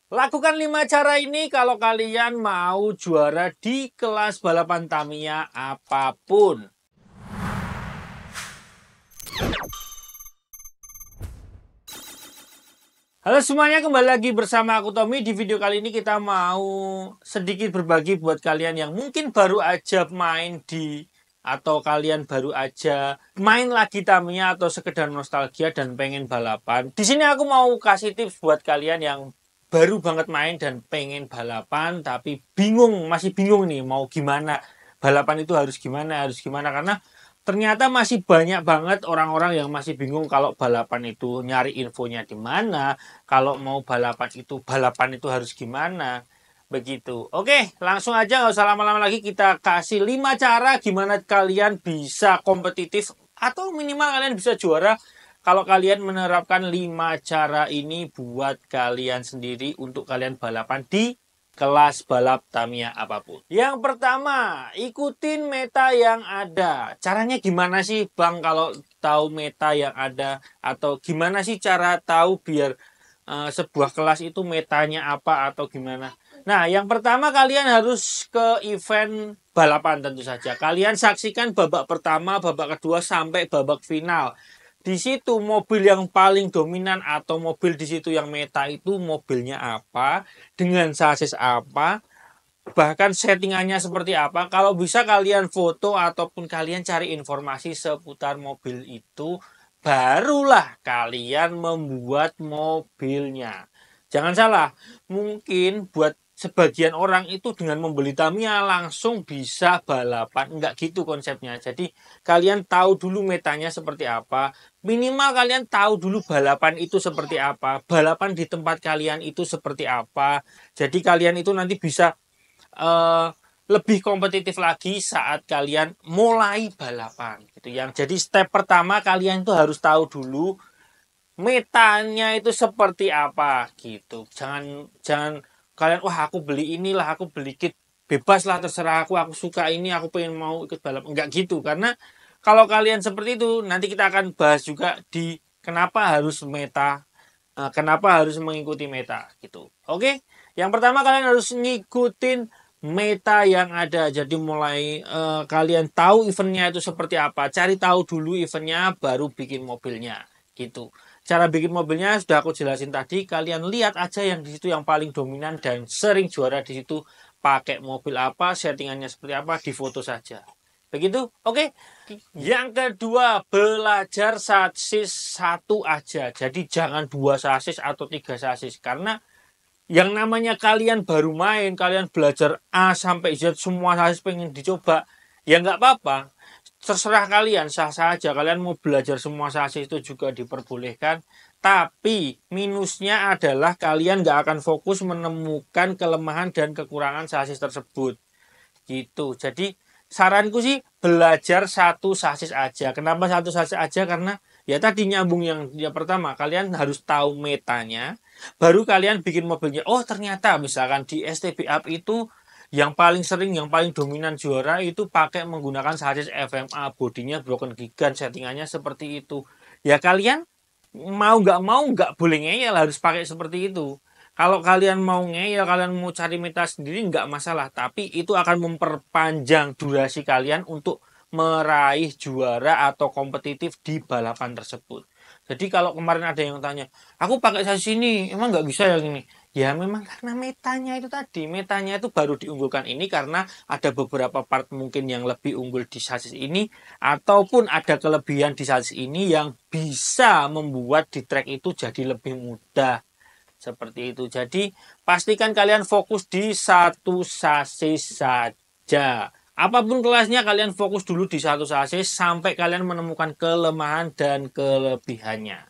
Lakukan 5 cara ini kalau kalian mau juara di kelas balapan Tamiya apapun. Halo semuanya, kembali lagi bersama aku Tommy. Di video kali ini kita mau sedikit berbagi buat kalian yang mungkin baru aja main atau kalian baru aja main lagi Tamiya atau sekedar nostalgia dan pengen balapan. Di sini aku mau kasih tips buat kalian yang baru banget main dan pengen balapan tapi masih bingung nih mau gimana. Balapan itu harus gimana karena ternyata masih banyak banget orang-orang yang masih bingung kalau balapan itu nyari infonya di mana, kalau mau balapan itu harus gimana. Begitu. Oke, langsung aja nggak usah lama-lama lagi, kita kasih 5 cara gimana kalian bisa kompetitif atau minimal kalian bisa juara kalau kalian menerapkan 5 cara ini buat kalian sendiri untuk kalian balapan di kelas balap Tamiya apapun. Yang pertama, ikutin meta yang ada. Caranya gimana sih Bang kalau tahu meta yang ada? Atau gimana sih cara tahu biar sebuah kelas itu metanya apa atau gimana? Nah, yang pertama kalian harus ke event balapan tentu saja. Kalian saksikan babak pertama, babak kedua sampai babak final. Di situ mobil yang paling dominan atau mobil di situ yang meta itu mobilnya apa, dengan sasis apa, bahkan settingannya seperti apa. Kalau bisa kalian foto ataupun kalian cari informasi seputar mobil itu, barulah kalian membuat mobilnya. Jangan salah, mungkin buat sebagian orang itu dengan membeli Tamiya langsung bisa balapan. Enggak gitu konsepnya. Jadi kalian tahu dulu metanya seperti apa. Minimal kalian tahu dulu balapan itu seperti apa. Balapan di tempat kalian itu seperti apa. Jadi kalian itu nanti bisa lebih kompetitif lagi saat kalian mulai balapan gitu. Yang jadi step pertama kalian itu harus tahu dulu metanya itu seperti apa gitu. Jangan kalian aku beli inilah, aku beli kit, bebas lah terserah aku suka ini, aku pengen mau ikut balap. Enggak gitu, karena kalau kalian seperti itu nanti kita akan bahas juga di kenapa harus meta, kenapa harus mengikuti meta gitu. Oke, yang pertama kalian harus ngikutin meta yang ada. Jadi mulai kalian tahu eventnya itu seperti apa, cari tahu dulu eventnya baru bikin mobilnya gitu. Cara bikin mobilnya sudah aku jelasin tadi. Kalian lihat aja yang di situ yang paling dominan dan sering juara di situ, pakai mobil apa, settingannya seperti apa, difoto saja. Begitu, oke. Yang kedua, belajar sasis satu aja. Jadi jangan 2 sasis atau 3 sasis, karena yang namanya kalian baru main, kalian belajar A sampai Z semua sasis pengen dicoba, ya nggak apa-apa. Terserah kalian, sah-sah aja. Kalian mau belajar semua sasis itu juga diperbolehkan. Tapi minusnya adalah kalian nggak akan fokus menemukan kelemahan dan kekurangan sasis tersebut. Gitu. Jadi saranku sih belajar satu sasis aja. Kenapa satu sasis aja? Karena ya tadi nyambung yang pertama. Kalian harus tahu metanya. Baru kalian bikin mobilnya. Oh ternyata misalkan di STB Up itu yang paling sering, yang paling dominan juara itu pakai menggunakan sasis FMA, bodinya broken gigant, settingannya seperti itu. Ya kalian mau nggak boleh ngeyel, harus pakai seperti itu. Kalau kalian mau ngeyel, kalian mau cari meta sendiri nggak masalah, tapi itu akan memperpanjang durasi kalian untuk meraih juara atau kompetitif di balapan tersebut. Jadi kalau kemarin ada yang tanya, aku pakai sasis ini, emang nggak bisa yang ini? Ya memang karena metanya itu tadi, metanya itu baru diunggulkan ini karena ada beberapa part mungkin yang lebih unggul di sasis ini, ataupun ada kelebihan di sasis ini yang bisa membuat di track itu jadi lebih mudah. Seperti itu. Jadi pastikan kalian fokus di satu sasis saja. Apapun kelasnya kalian fokus dulu di satu sasis sampai kalian menemukan kelemahan dan kelebihannya.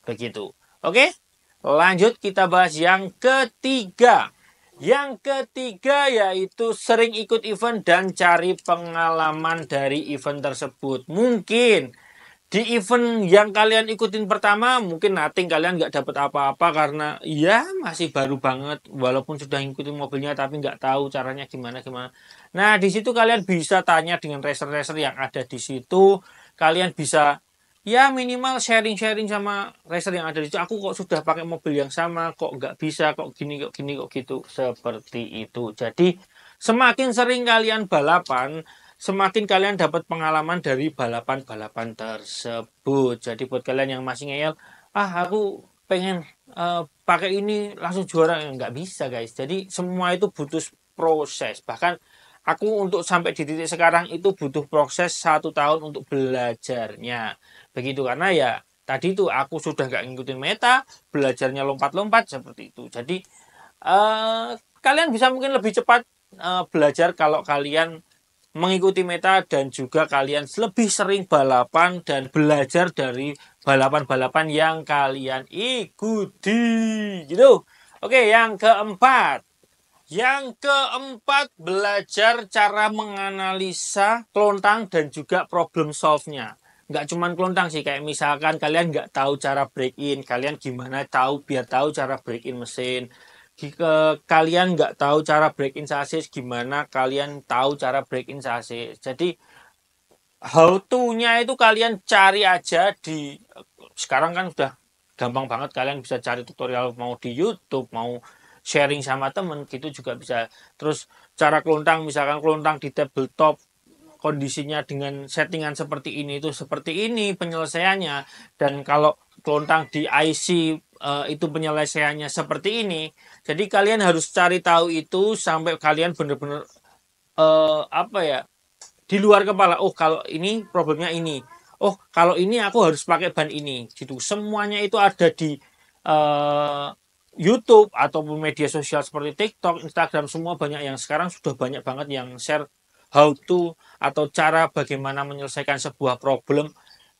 Begitu. Oke? Lanjut kita bahas yang ketiga. Yang ketiga yaitu sering ikut event dan cari pengalaman dari event tersebut. Mungkin di event yang kalian ikutin pertama mungkin nothing, kalian nggak dapat apa-apa karena ya masih baru banget, walaupun sudah ngikutin mobilnya tapi nggak tahu caranya gimana. Nah di situ kalian bisa tanya dengan racer-racer yang ada di situ. Kalian bisa ya minimal sharing-sharing sama racer yang ada di situ. Aku kok sudah pakai mobil yang sama, kok nggak bisa, kok gini, kok gini, kok gitu. Seperti itu. Jadi semakin sering kalian balapan, semakin kalian dapat pengalaman dari balapan-balapan tersebut. Jadi buat kalian yang masih ngeyel, aku pengen pakai ini langsung juara, nggak bisa guys. Jadi semua itu butuh proses. Bahkan aku untuk sampai di titik sekarang itu butuh proses 1 tahun untuk belajarnya. Begitu, karena ya tadi itu aku sudah nggak ngikutin meta, belajarnya lompat-lompat seperti itu. Jadi kalian bisa mungkin lebih cepat belajar kalau kalian mengikuti meta dan juga kalian lebih sering balapan dan belajar dari balapan-balapan yang kalian ikuti gitu. Oke, yang keempat. Yang keempat, belajar cara menganalisa kelontang dan juga problem solve-nya. Nggak cuma kelontang sih, kayak misalkan kalian nggak tahu cara break in, kalian gimana biar tahu cara break in mesin. Jika kalian nggak tahu cara break in chassis, gimana kalian tahu cara break in chassis. Jadi how to-nya itu kalian cari aja sekarang kan sudah gampang banget, kalian bisa cari tutorial mau di YouTube, mau sharing sama temen gitu juga bisa. Terus cara kelontang, misalkan kelontang di tabletop kondisinya dengan settingan seperti ini itu seperti ini penyelesaiannya, dan kalau kelontang di IC itu penyelesaiannya seperti ini. Jadi kalian harus cari tahu itu sampai kalian benar-benar di luar kepala. Oh, kalau ini problemnya ini. Oh, kalau ini aku harus pakai ban ini gitu. Semuanya itu ada di YouTube ataupun media sosial seperti TikTok, Instagram, semua banyak yang sekarang sudah banyak banget yang share how to atau cara bagaimana menyelesaikan sebuah problem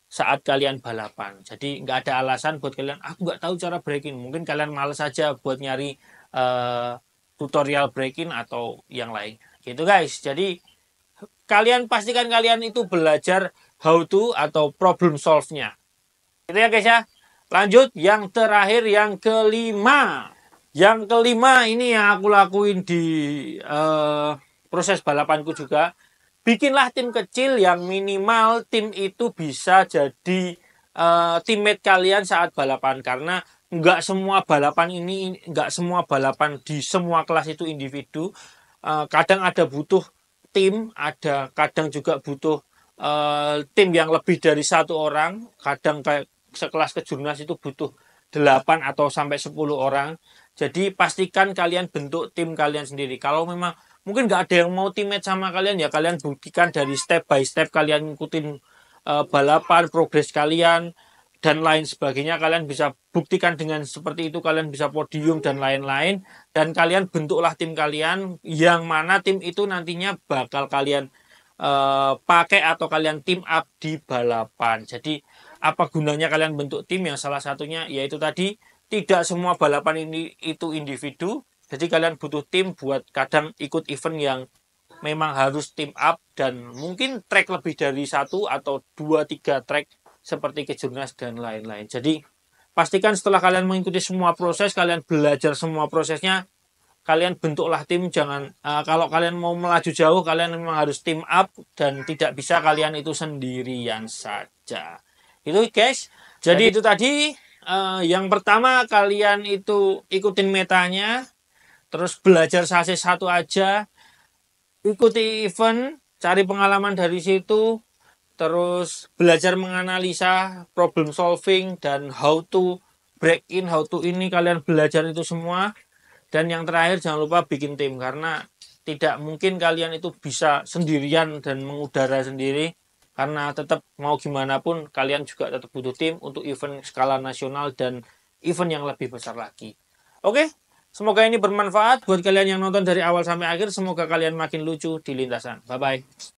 saat kalian balapan. Jadi nggak ada alasan buat kalian, aku nggak tahu cara braking. Mungkin kalian males aja buat nyari tutorial braking atau yang lain. Gitu guys. Jadi kalian pastikan kalian itu belajar how to atau problem solve-nya. Gitu ya guys ya. Lanjut, yang terakhir, yang kelima. Yang kelima ini yang aku lakuin di proses balapanku juga. Bikinlah tim kecil yang minimal tim itu bisa jadi teammate kalian saat balapan. Karena nggak semua balapan di semua kelas itu individu. Kadang ada butuh tim, kadang juga butuh tim yang lebih dari 1 orang. Kadang kayak sekelas kejurnas itu butuh 8 atau sampai 10 orang. Jadi pastikan kalian bentuk tim kalian sendiri. Kalau memang mungkin nggak ada yang mau teammate sama kalian, ya kalian buktikan dari step by step, kalian ngikutin balapan, progres kalian, dan lain sebagainya. Kalian bisa buktikan dengan seperti itu, kalian bisa podium dan lain-lain. Dan kalian bentuklah tim kalian, yang mana tim itu nantinya bakal kalian pakai atau kalian team up di balapan. Jadi apa gunanya kalian bentuk tim? Yang salah satunya yaitu tadi, tidak semua balapan ini itu individu. Jadi kalian butuh tim buat kadang ikut event yang memang harus team up, dan mungkin track lebih dari 1 atau 2-3 track seperti kejurnas dan lain-lain. Jadi pastikan setelah kalian mengikuti semua proses, kalian belajar semua prosesnya, kalian bentuklah tim. Jangan kalau kalian mau melaju jauh, kalian memang harus team up dan tidak bisa kalian itu sendirian saja. Itu guys. Jadi itu tadi yang pertama, kalian itu ikutin metanya, terus belajar chassis 1 aja, ikuti event, cari pengalaman dari situ, terus belajar menganalisa, problem solving, dan how to break in, how to ini, kalian belajar itu semua. Dan yang terakhir, jangan lupa bikin tim, karena tidak mungkin kalian itu bisa sendirian dan mengudara sendiri. Karena tetap mau gimana pun kalian juga tetap butuh tim untuk event skala nasional dan event yang lebih besar lagi. Oke, semoga ini bermanfaat buat kalian yang nonton dari awal sampai akhir. Semoga kalian makin lucu di lintasan. Bye-bye.